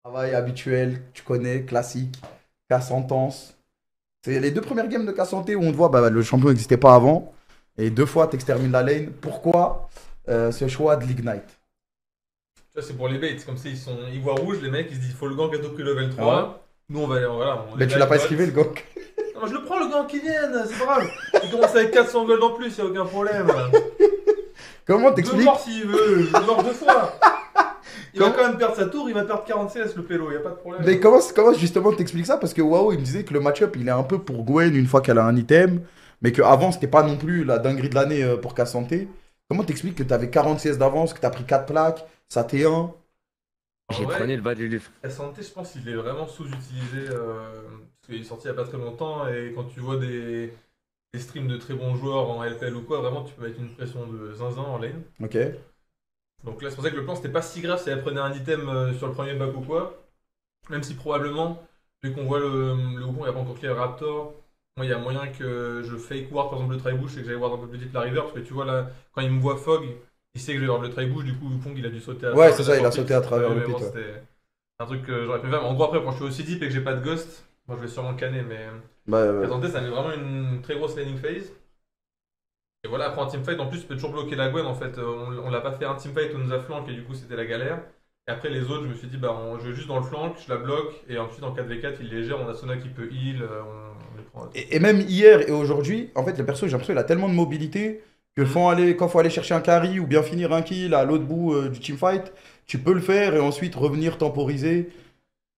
Travail habituel, tu connais, classique, Cassantance. C'est les deux premières games de Cassanté où on te voit, bah, le champion n'existait pas avant. Et deux fois, tu extermines la lane. Pourquoi ce choix de l'Ignite? Tu vois, c'est pour les baits. C'est comme ils voient rouge, les mecs, ils se disent, il faut le gank à que level Ouais. 3. Nous, on va aller, voilà, on Mais est tu l'as dive pas bot. esquivé le gank. Non, moi, je le prends, le gank qui vienne, c'est pas grave. Il commence avec 400 gold en plus, y a aucun problème. Comment Deux t'expliques? morts s'il veut, je meurs deux fois. Il va Comment... quand même perdre sa tour, il va perdre 40 CS le pélo, y a pas de problème. Mais comment justement t'expliques ça? Parce que Waouh, il me disait que le match-up, il est un peu pour Gwen une fois qu'elle a un item. Mais qu'avant, c'était pas non plus la dinguerie de l'année pour Cassanté. Comment t'expliques que t'avais 40 CS d'avance, que t'as pris 4 plaques, ça T1? En J'ai vrai, trôné le bas du livre. la santé, je pense qu'il est vraiment sous-utilisé. Parce qu'il est sorti il y a pas très longtemps, et quand tu vois des streams de très bons joueurs en LPL ou quoi, vraiment, tu peux mettre une pression de zinzin en lane. Ok. Donc là, c'est pour ça que le plan, c'était pas si grave si elle prenait un item sur le premier back ou quoi. Même si probablement, vu qu'on voit le Wukong, il n'y a pas encore clear Raptor, moi, il y a moyen que je fake ward par exemple le try-bush et que j'aille ward un peu plus vite la river. Parce que tu vois là, quand il me voit Fog, il sait que je vais ward le try-bush, du coup, Wukong il a dû sauter à Ouais, travers c'est le ça, il a support sauté pit. à travers le Mais pit. bon, Ouais. c'était un truc que j'aurais pu faire. Mais en gros, après, quand je suis aussi deep et que j'ai pas de ghost, moi je vais sûrement canner. Mais Bah, Kazante, ça met vraiment une très grosse laning phase. Et voilà, après en teamfight, en plus, tu peux toujours bloquer la Gwen. En fait, on l'a pas fait un teamfight, on nous a flank et du coup, c'était la galère. Et après, les autres, je me suis dit, bah, je vais juste dans le flank, je la bloque. Et ensuite, en 4v4, il les gère. On a Sona qui peut heal, on les prend. et même hier et aujourd'hui, en fait, le perso, j'ai l'impression qu'il a tellement de mobilité que Mhm. quand faut aller chercher un carry ou bien finir un kill à l'autre bout du teamfight, tu peux le faire et ensuite revenir temporiser.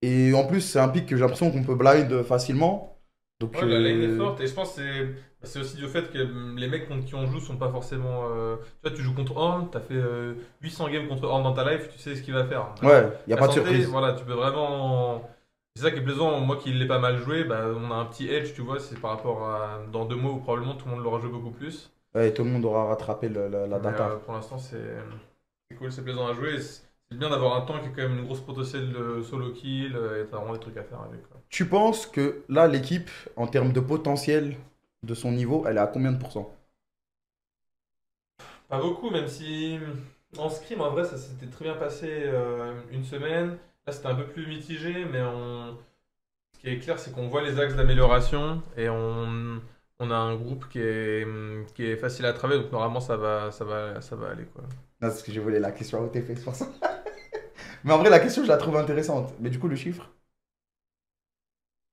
Et en plus, c'est un pick que j'ai l'impression qu'on peut blind facilement. Donc, Ouais, la lane est forte. Et je pense que c'est aussi du fait que les mecs contre qui on joue sont pas forcément. Tu vois, tu joues contre Horn, t'as fait 800 games contre Horn dans ta life, tu sais ce qu'il va faire. ouais, Alors, il n'y a la pas de santé, surprise. voilà, tu peux vraiment. C'est ça qui est plaisant. Moi qui l'ai pas mal joué, bah, on a un petit edge, tu vois, c'est par rapport à. Dans 2 mois où probablement tout le monde l'aura joué beaucoup plus. Ouais, tout le monde aura rattrapé la Mais data. pour l'instant, c'est cool, c'est plaisant à jouer. C'est bien d'avoir un tank qui a quand même une grosse potentiel de solo kill et t'as vraiment des trucs à faire avec. Quoi. Tu penses que là, l'équipe, en termes de potentiel de son niveau, elle est à combien de pourcents? Pas beaucoup, même si en scrim, en vrai, ça s'était très bien passé une semaine. Là, c'était un peu plus mitigé, mais ce qui est clair, c'est qu'on voit les axes d'amélioration et on a un groupe qui est facile à travailler, donc normalement, ça va aller, quoi. Non, c'est ce que j'ai volé la question à OTP, c'est pour ça. Mais en vrai, la question, je la trouve intéressante. Mais du coup, le chiffre?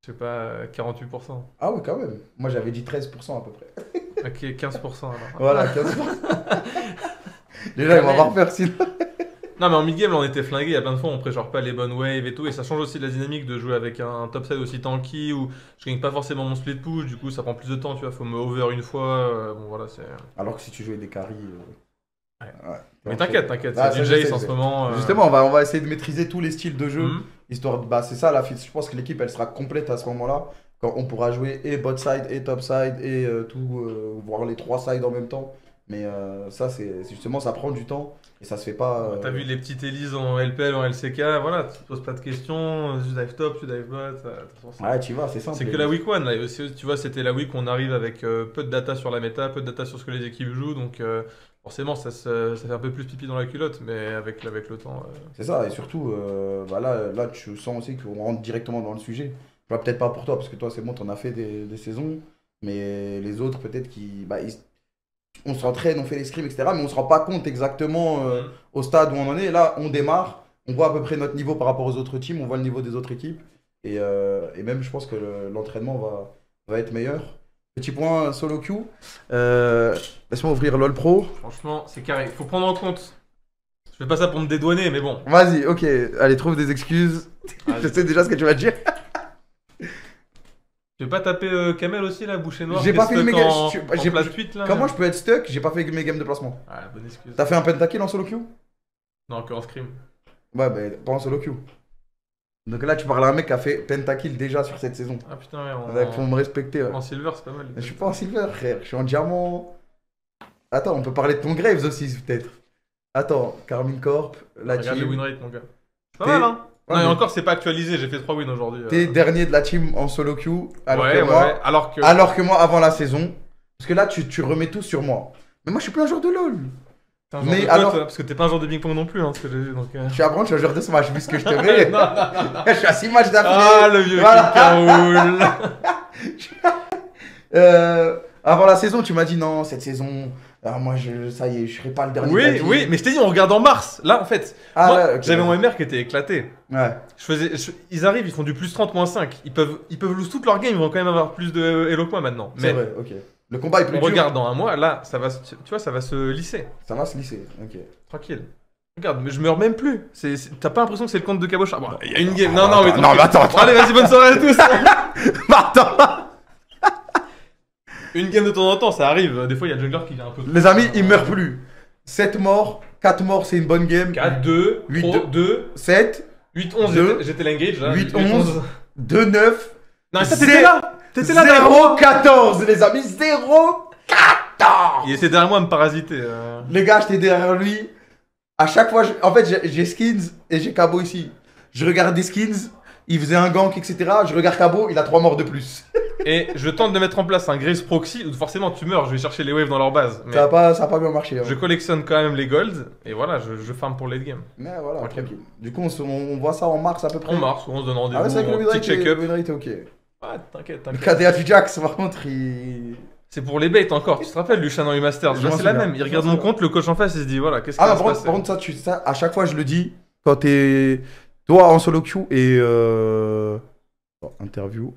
Je sais pas, 48%. Ah oui, quand même. Moi, j'avais dit 13% à peu près. Ok, 15% alors. Voilà, 15%. Déjà, ils Quand vont avoir même. peur sinon. Non, mais en mid-game, là, on était flingués. Il y a plein de fois, on pré-genre pas les bonnes waves et tout. Et ça change aussi la dynamique de jouer avec un topside aussi tanky où je gagne pas forcément mon split push. Du coup, ça prend plus de temps, tu vois. Faut me over une fois. Bon, voilà, c'est. Alors que si tu jouais des carries. Ouais. Ouais. Mais t'inquiète, t'inquiète. Ah, C'est ça, du je Jace sais, en je ce sais. moment. Justement, on va essayer de maîtriser tous les styles de jeu. Hmm. Histoire de. Bah, c'est ça, la je pense que l'équipe, elle sera complète à ce moment-là. Quand on pourra jouer et bot side et top side et tout, voir les trois sides en même temps. Mais ça, c'est justement, ça prend du temps et ça se fait pas. T'as vu les petites Élises en LPL, en LCK. Voilà, tu te poses pas de questions. Tu dive top, tu dive bot. De toute façon, Ouais, tu vois, c'est simple. c'est que la week one là. Aussi, tu vois, c'était la week où on arrive avec peu de data sur la méta, peu de data sur ce que les équipes jouent. Donc, forcément, ça fait un peu plus pipi dans la culotte. Mais avec le temps. C'est ça, et surtout, bah là, tu sens aussi qu'on rentre directement dans le sujet. Bah, peut-être pas pour toi, parce que toi, c'est bon, t'en as fait des saisons, mais les autres, peut-être on s'entraîne, on fait les scrims, etc., mais on se rend pas compte exactement Hmm. au stade où on en est. Là, on démarre, on voit à peu près notre niveau par rapport aux autres teams, on voit le niveau des autres équipes, et même, je pense que l'entraînement va être meilleur. Petit point solo queue. Laisse-moi ouvrir LoL Pro. Franchement, c'est carré. Faut prendre en compte. Je fais pas ça pour me dédouaner, mais bon. Vas-y, ok, allez, trouve des excuses. Je sais déjà ce que tu vas dire. Tu veux pas taper Kamel aussi, là, boucher noire, J'ai qui est pas fait stuck mes games. en plat 8 là? Comment je peux être stuck? J'ai pas fait mes games de placement. Ah, bonne excuse. T'as fait un pentakill en solo queue? Non, que en scrim. Ouais, bah pas en solo queue. Donc là, tu parles à un mec qui a fait pentakill déjà sur cette saison. Ah putain, ouais, Donc, faut me respecter. Ouais. en silver, c'est pas mal. Mais je suis pas en silver, frère. Je suis en diamant. Attends, on peut parler de ton Graves aussi, peut-être. Attends, Carmine Corp, la Regarde les win team. rates, mon gars. Pas T'es mal, hein? ouais, Non, et mais encore, c'est pas actualisé, j'ai fait 3 wins aujourd'hui. t'es dernier de la team en solo queue. Alors Ouais, que ouais, moi, ouais. Alors que. alors que moi, avant la saison. Parce que là, tu remets tout sur moi. Mais moi, je suis plus un joueur de LoL. T'es un genre Mais de pote, alors- parce que t'es pas un joueur de ping-pong non plus, hein, ce que j'ai vu. Donc, Je suis à prendre, je suis un joueur de Smash, vu ce que je te mets. Je suis à 6 matchs d'affilée. Ah, le vieux Voilà. Kikaoul. Avant la saison, tu m'as dit non, cette saison, moi, ça y est, je serai pas le dernier. Oui, oui, mais je t'ai dit, on regarde en mars. Là, en fait, Ah, moi, ouais, ok. j'avais mon MR qui était éclaté. Ouais. Ils arrivent, ils font du plus 30, moins 5. Ils peuvent lose toute leur game, ils vont quand même avoir plus de Elo que moi maintenant. C'est Mais vrai, ok. Le combat est plus on dur. regarde dans un mois, là, ça va, tu vois, ça va se lisser. Ça va se lisser, ok. Tranquille. Regarde, mais je meurs même plus. T'as pas l'impression que c'est le compte de Cabochard. Bon, il y a une game. Non, non, mais Non, mais attends. Bon, allez, vas-y, bonne soirée à tous. Attends. Une game de temps en temps, ça arrive. Des fois, il y a le jungler qui vient un peu. Les amis, il meurt plus. 7 morts, 4 morts, c'est une bonne game. 4, 2, 8, 8, 2, 7, 8, 11, Deux, j'étais l'engage là. 8, 11, 2, 9. Non, mais ça, t'étais là. T'étais là derrière 0, moi. 14, les amis. 0, 14. Il était derrière moi à me parasiter. Les gars, j'étais derrière lui. À chaque fois, en fait, j'ai Skins et j'ai Cabo ici. Je regarde des Skins, il faisait un gank, etc. Je regarde Cabo, il a 3 morts de plus. Et je tente de mettre en place un Grace Proxy où forcément tu meurs, je vais chercher les waves dans leur base. Mais Ça a pas bien marché. Hein. je collectionne quand même les golds et voilà, je farm pour late game. Mais voilà, Ok. tranquille. Du coup, on voit ça en mars à peu près. En mars, on se donne rendez-vous, Ah ouais, c'est vrai que le petit check-up. winrate est ok. Ouais, t'inquiète, Le t'inquiète. KDA du Jax, par contre, il. C'est pour les baits encore, tu te rappelles Lucien dans Masters, Je m'en c'est la souviens. même. Il Je regarde m'en mon souviens. compte, le coach en face, il se dit voilà, qu'est-ce qui Ah, va non, se passer. par contre, ça, à chaque fois, je le dis, quand t'es. Toi en solo queue et. Interview.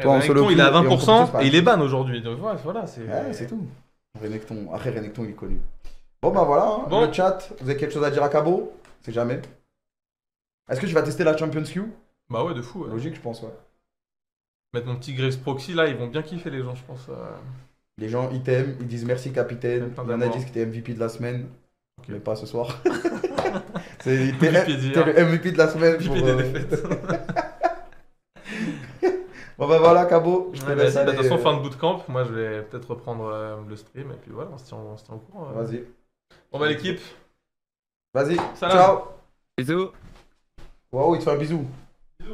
Toi, en solo Renekton, il est à queue et en 20% compétition, et il est ban aujourd'hui. Donc voilà, c'est. Ouais, c'est tout. Renekton. Après, Renekton, il est connu. Bon, bah voilà, hein, Bon. le chat. Vous avez quelque chose à dire à Cabo? C'est jamais. Est-ce que tu vas tester la Champions Queue? Bah ouais, de fou. Ouais. Logique, je pense, ouais. Mettre mon petit Grace Proxy là, ils vont bien kiffer les gens, je pense. Les gens, ils t'aiment, ils disent merci, capitaine. Plein Il y en a qui d'amour. disent que t'es MVP de la semaine. Ok. Mais pas ce soir. T'es MVP d'hier. le MVP de la semaine. MVP pour, des défaites. Bon, bah voilà, Cabo. Je te Ouais, laisse vas-y, bah, de aller, toute façon, fin de bootcamp, moi je vais peut-être reprendre le stream et puis voilà, on se tient au courant. Vas-y. Bon bah l'équipe, Vas-y. Salam. Ciao. Bisous. Waouh, il te fait un bisou. bisous.